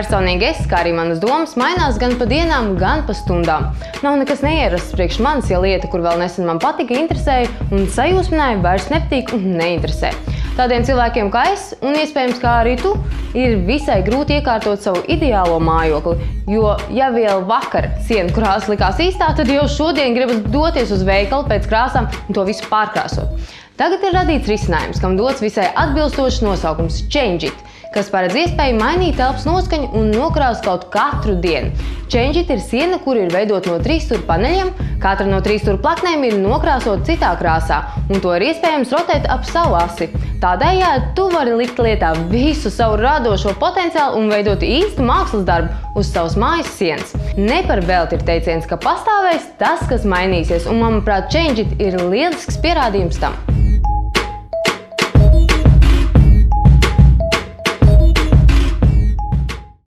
Personīgi es, kā arī manas domas, mainās gan pa dienām, gan pa stundām. Nav nekas neierasts priekš manis, ja lieta, kur vēl nesen man patika, interesēja un sajūsmināja, vairs nepatīk un neinteresē. Tādiem cilvēkiem kā es, un iespējams kā arī tu, ir visai grūti iekārtot savu ideālo mājokli, jo ja vēl vakar sienu krāsa likās īstā, tad jau šodien gribas doties uz veikalu pēc krāsām un to visu pārkrāsot. Tagad ir radīts risinājums, kam dots visai atbilstošs nosaukums ChangeIt, kas paredz iespēju mainīt telpas noskaņu un nokrāst kaut katru dienu. ChangeIt ir siena, kur ir veidot no 3 stūra paneļiem, katra no 3 stūra plaknēm ir nokrāsot citā krāsā, un to ir iespējams rotēt ap savu asi. Tādējādi tu vari likt lietā visu savu radošo potenciālu un veidot īstu mākslas darbu uz savas mājas sienas. Ne par velti ir teiciens, ka pastāvēs tas, kas mainīsies, un manuprāt, ChangeIt ir lielisks pierādījums tam.